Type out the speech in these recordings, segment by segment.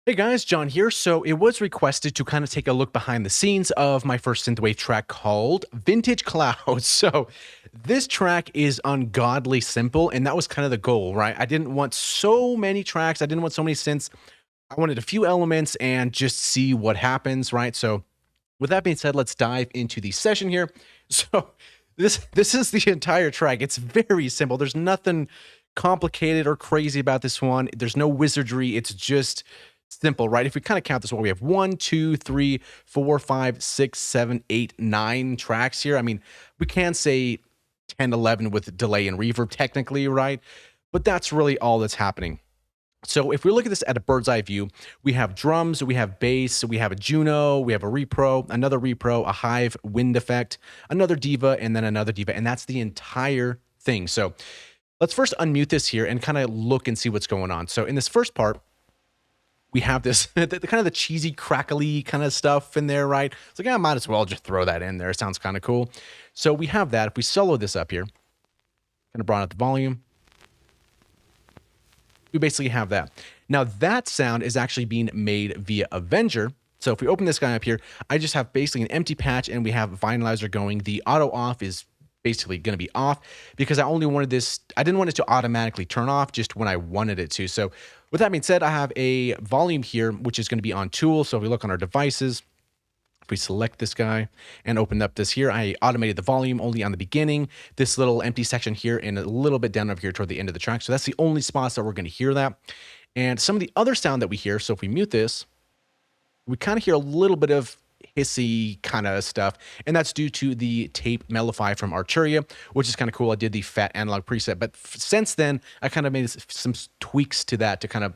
Hey guys, John here. So it was requested to kind of take a look behind the scenes of my first synthwave track called Vintage Clouds. So this track is ungodly simple, and that was kind of the goal, right? I didn't want so many tracks, I didn't want so many synths. I wanted a few elements and just see what happens, right? So with that being said, let's dive into the session here. So this is the entire track. It's very simple. There's nothing complicated or crazy about this one. There's no wizardry. It's just simple, right? If we kind of count this one, we have 1, 2, 3, 4, 5, 6, 7, 8, 9 tracks here. I mean, we can say 10, 11 with delay and reverb technically, right? But that's really all that's happening. So if we look at this at a bird's eye view, we have drums, we have bass, we have a Juno, we have a repro, another repro, a Hive wind effect, another Diva, and then another Diva, and that's the entire thing. So let's first unmute this here and kind of look and see what's going on. So in this first part, we have this the kind of the cheesy, crackly kind of stuff in there, right? It's like, I might as well just throw that in there. It sounds kind of cool. So we have that. If we solo this up here, kind of broaden out the volume, we basically have that. Now that sound is actually being made via Avenger. So if we open this guy up here, I just have basically an empty patch and we have Vinylizer going. The auto off is basically going to be off because I only wanted this, I didn't want it to automatically turn off just when I wanted it to. So with that being said, I have a volume here, which is going to be on tool. So if we look on our devices, if we select this guy and open up this here, I automated the volume only on the beginning, this little empty section here, and a little bit down over here toward the end of the track. So that's the only spots that we're going to hear that. And some of the other sound that we hear, so if we mute this, we kind of hear a little bit of hissy kind of stuff, and that's due to the tape Mellify from Arturia, which is kind of cool. I did the fat analog preset, but since then, I kind of made some tweaks to that to kind of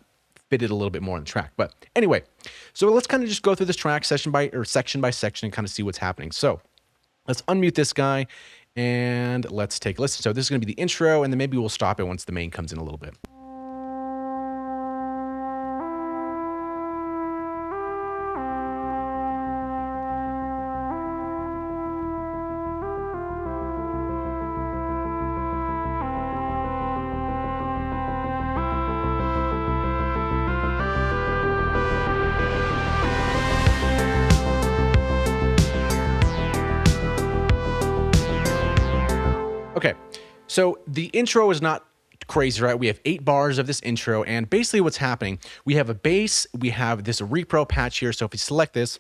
fit it a little bit more in the track. But anyway, so let's kind of just go through this track section by section and kind of see what's happening. So let's unmute this guy and let's take a listen. So this is going to be the intro, and then maybe we'll stop it once the main comes in a little bit. Okay, so the intro is not crazy, right? We have 8 bars of this intro, and basically what's happening, we have a bass, we have this repro patch here, so if we select this,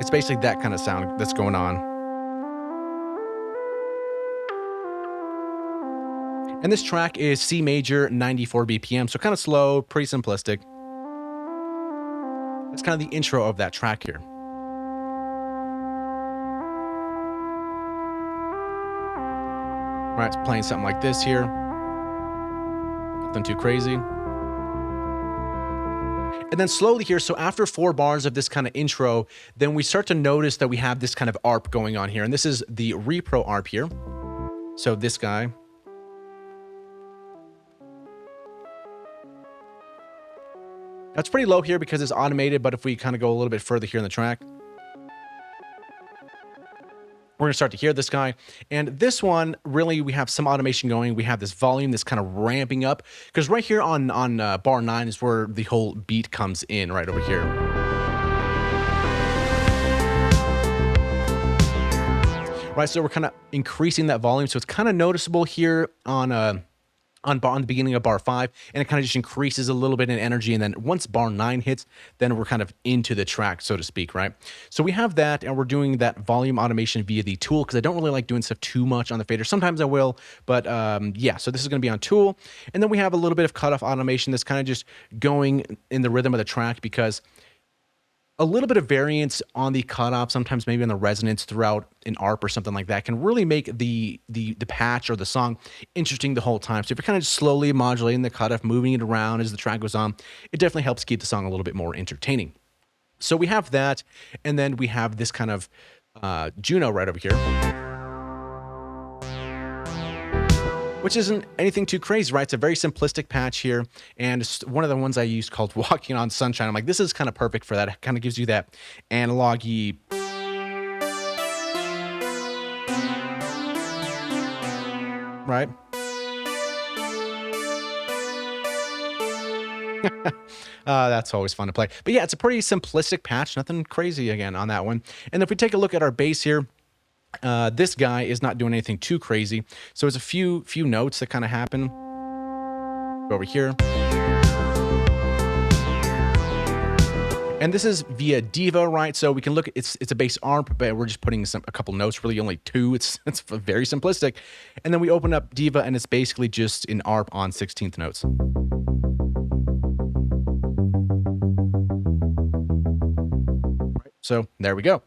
it's basically that kind of sound that's going on. And this track is C major, 94 BPM, so kind of slow, pretty simplistic. That's kind of the intro of that track here. Right, it's playing something like this here. Nothing too crazy. And then slowly here, so after 4 bars of this kind of intro, then we start to notice that we have this kind of ARP going on here. And this is the repro ARP here. So this guy. That's pretty low here because it's automated, but if we kind of go a little bit further here in the track, we're going to start to hear this guy. And this one, really, we have some automation going. We have this volume that's kind of ramping up because right here on bar 9 is where the whole beat comes in right over here. Right, so we're kind of increasing that volume. So it's kind of noticeable here on the beginning of bar 5, and it kind of just increases a little bit in energy, and then once bar 9 hits, then we're kind of into the track, so to speak, right? So we have that, and we're doing that volume automation via the tool, because I don't really like doing stuff too much on the fader. Sometimes I will, but yeah, so this is going to be on tool, and then we have a little bit of cutoff automation that's kind of just going in the rhythm of the track, because a little bit of variance on the cutoff, sometimes maybe on the resonance throughout an ARP or something like that, can really make the patch or the song interesting the whole time. So if you're kind of just slowly modulating the cutoff, moving it around as the track goes on, it definitely helps keep the song a little bit more entertaining. So we have that, and then we have this kind of Juno right over here, which isn't anything too crazy, right? It's a very simplistic patch here, and it's one of the ones I used called Walking on Sunshine. I'm like, this is kind of perfect for that. It kind of gives you that analog-y, right? That's always fun to play. But yeah, it's a pretty simplistic patch, nothing crazy again on that one. And if we take a look at our bass here, this guy is not doing anything too crazy. So there's a few notes that kind of happen. Go over here. And this is via Diva, right? So we can look at it's a bass ARP, but we're just putting a couple notes, really only two. It's very simplistic. And then we open up Diva, and it's basically just an ARP on 16th notes. Right, so there we go.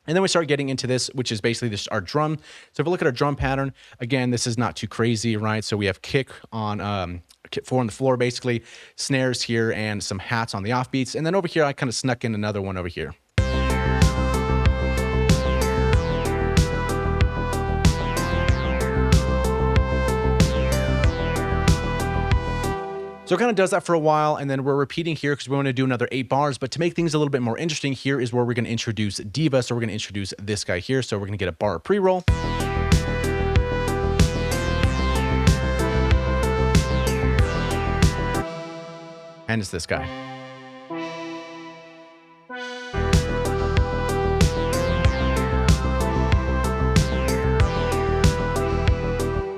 And then we start getting into this, which is basically this our drum. So if we look at our drum pattern, again, this is not too crazy, right? So we have kick on kit 4 on the floor, basically, snares here, and some hats on the offbeats. And then over here, I kind of snuck in another one over here. So it kind of does that for a while, and then we're repeating here because we want to do another 8 bars. But to make things a little bit more interesting, here is where we're going to introduce Diva. So we're going to introduce this guy here. So we're going to get a bar pre-roll. And it's this guy.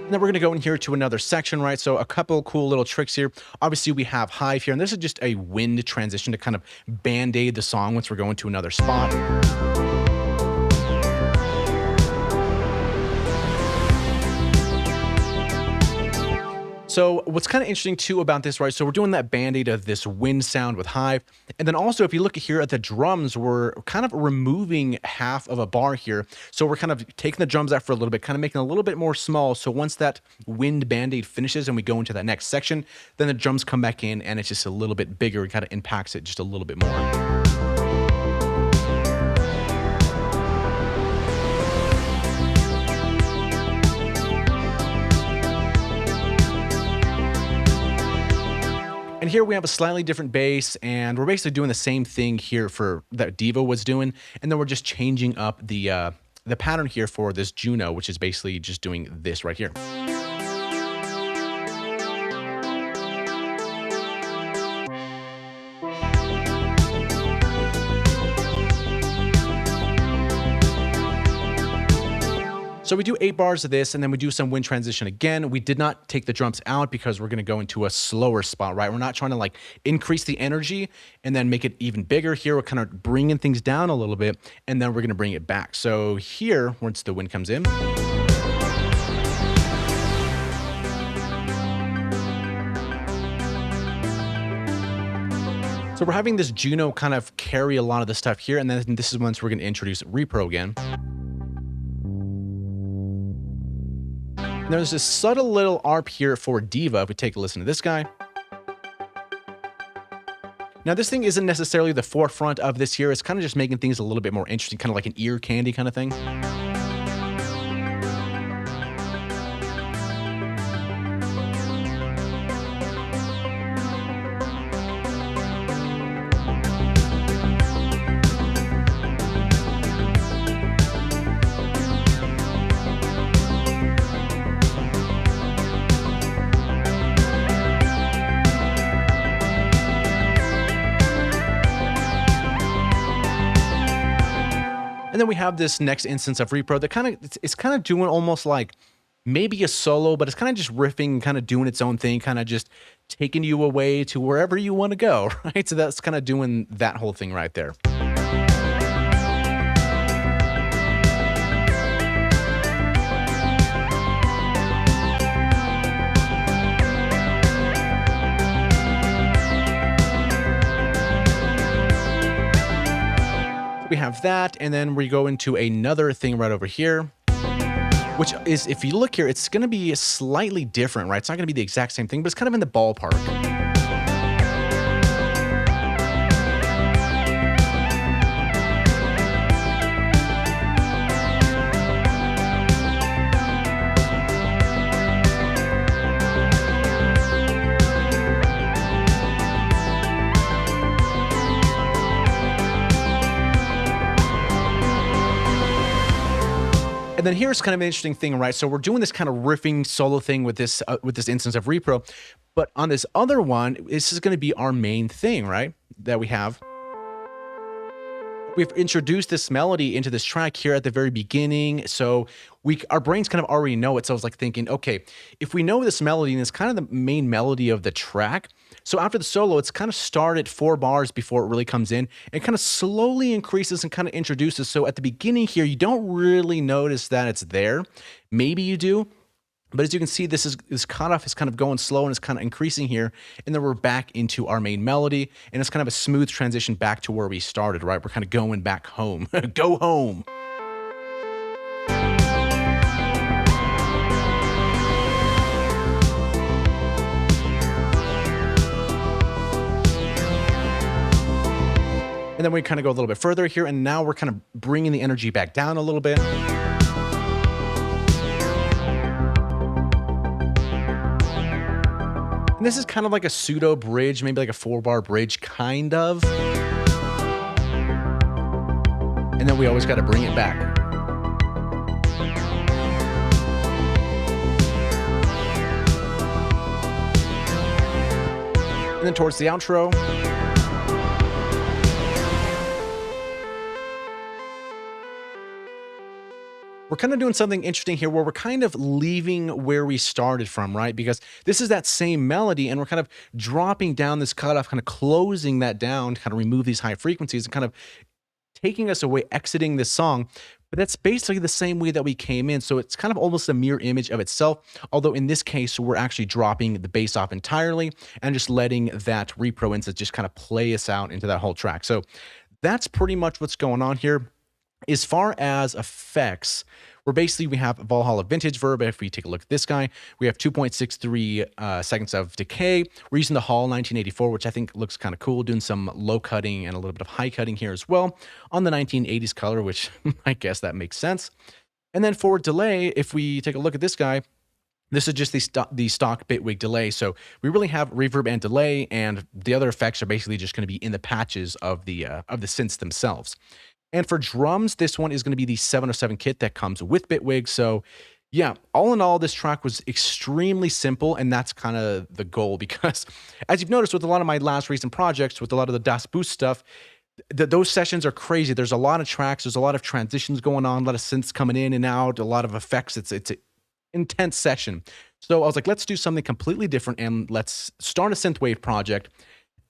And then we're going to go in here to another section, right? So a couple cool little tricks here. Obviously, we have Hive here, and this is just a wind transition to kind of band-aid the song once we're going to another spot. So what's kind of interesting too about this, right? So we're doing that band-aid of this wind sound with Hive. And then also, if you look here at the drums, we're kind of removing half of a bar here. So we're kind of taking the drums out for a little bit, kind of making it a little bit more small. So once that wind band-aid finishes and we go into that next section, then the drums come back in and it's just a little bit bigger. It kind of impacts it just a little bit more. And here we have a slightly different bass, and we're basically doing the same thing here for that Diva was doing, and then we're just changing up the pattern here for this Juno, which is basically just doing this right here. So we do 8 bars of this, and then we do some wind transition again. We did not take the drums out because we're going to go into a slower spot, right? We're not trying to like increase the energy and then make it even bigger. Here we're kind of bringing things down a little bit, and then we're going to bring it back. So here, once the wind comes in, so we're having this Juno kind of carry a lot of the stuff here, and then this is once we're going to introduce repro again. There's this subtle little ARP here for Diva. If we take a listen to this guy. Now, this thing isn't necessarily the forefront of this here. It's kind of just making things a little bit more interesting, kind of like an ear candy kind of thing. And then we have this next instance of repro that it's kind of doing almost like maybe a solo, but it's kind of just riffing, kind of doing its own thing, kind of just taking you away to wherever you want to go, right? So that's kind of doing that whole thing right there. We have that, and then we go into another thing right over here, which is, if you look here, it's going to be slightly different, right? It's not going to be the exact same thing, but it's kind of in the ballpark. And then here's kind of an interesting thing, right? So we're doing this kind of riffing solo thing with this instance of repro, but on this other one, this is going to be our main thing, right? That we have. We've introduced this melody into this track here at the very beginning, so our brains kind of already know it. So I was like thinking, okay, if we know this melody and it's kind of the main melody of the track, so after the solo, it's kind of start at 4 bars before it really comes in, and kind of slowly increases and kind of introduces. So at the beginning here, you don't really notice that it's there. Maybe you do. But as you can see, this cutoff is kind of going slow and it's kind of increasing here. And then we're back into our main melody. And it's kind of a smooth transition back to where we started, right? We're kind of going back home. Go home. And then we kind of go a little bit further here. And now we're kind of bringing the energy back down a little bit. And this is kind of like a pseudo bridge, maybe like a 4-bar bridge, kind of. And then we always got to bring it back. And then towards the outro. We're kind of doing something interesting here where we're kind of leaving where we started from, right? Because this is that same melody and we're kind of dropping down this cutoff, kind of closing that down, to kind of remove these high frequencies and kind of taking us away, exiting this song. But that's basically the same way that we came in. So it's kind of almost a mirror image of itself. Although in this case, we're actually dropping the bass off entirely and just letting that repro instance just kind of play us out into that whole track. So that's pretty much what's going on here. As far as effects, we have Valhalla Vintage Verb. If we take a look at this guy, we have 2.63 seconds of decay. We're using the Hall 1984, which I think looks kind of cool, doing some low cutting and a little bit of high cutting here as well on the 1980s color, which I guess that makes sense. And then for delay, if we take a look at this guy, this is just the stock Bitwig delay. So we really have reverb and delay, and the other effects are basically just going to be in the patches of the synths themselves. And for drums, this one is going to be the 707 kit that comes with Bitwig. So yeah, all in all, this track was extremely simple, and that's kind of the goal, because as you've noticed with a lot of my last recent projects, with a lot of the Das Boost stuff, those sessions are crazy. There's a lot of tracks, there's a lot of transitions going on, a lot of synths coming in and out, a lot of effects. It's an intense session. So I was like, let's do something completely different and let's start a Synthwave project.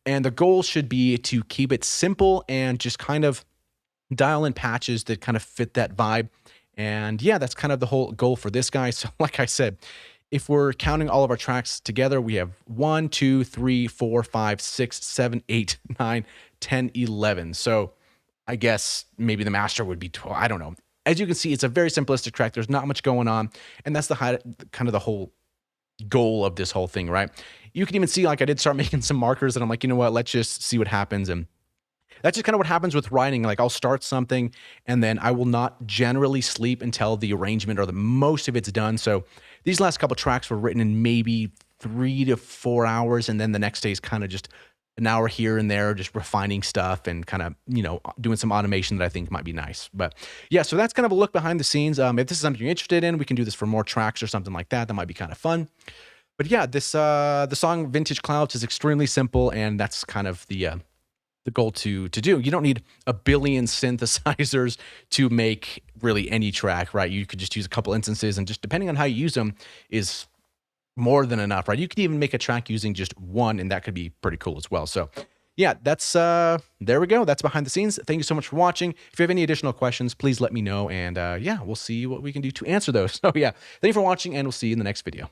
And the goal should be to keep it simple and just kind of dial in patches that kind of fit that vibe. And yeah, that's kind of the whole goal for this guy. So like I said, if we're counting all of our tracks together, we have 1, 2, 3, 4, 5, 6, 7, 8, 9, 10, 11. So I guess maybe the master would be 12. I don't know. As you can see, it's a very simplistic track. There's not much going on. And that's kind of the whole goal of this whole thing, right? You can even see, like, I did start making some markers and I'm like, you know what, let's just see what happens. And that's just kind of what happens with writing. Like, I'll start something and then I will not generally sleep until the arrangement or the most of it's done. So these last couple tracks were written in maybe 3 to 4 hours. And then the next day is kind of just an hour here and there, just refining stuff and kind of, you know, doing some automation that I think might be nice. But yeah, so that's kind of a look behind the scenes. If this is something you're interested in, we can do this for more tracks or something like that. That might be kind of fun. But yeah, the song Vintage Clouds is extremely simple, and that's kind of the goal to do. You don't need a billion synthesizers to make really any track, right? You could just use a couple instances, and just depending on how you use them is more than enough, right? You could even make a track using just one, and that could be pretty cool as well. So yeah, that's there we go. That's behind the scenes. Thank you so much for watching. If you have any additional questions, please let me know, and yeah, we'll see what we can do to answer those. So yeah, thank you for watching, and we'll see you in the next video.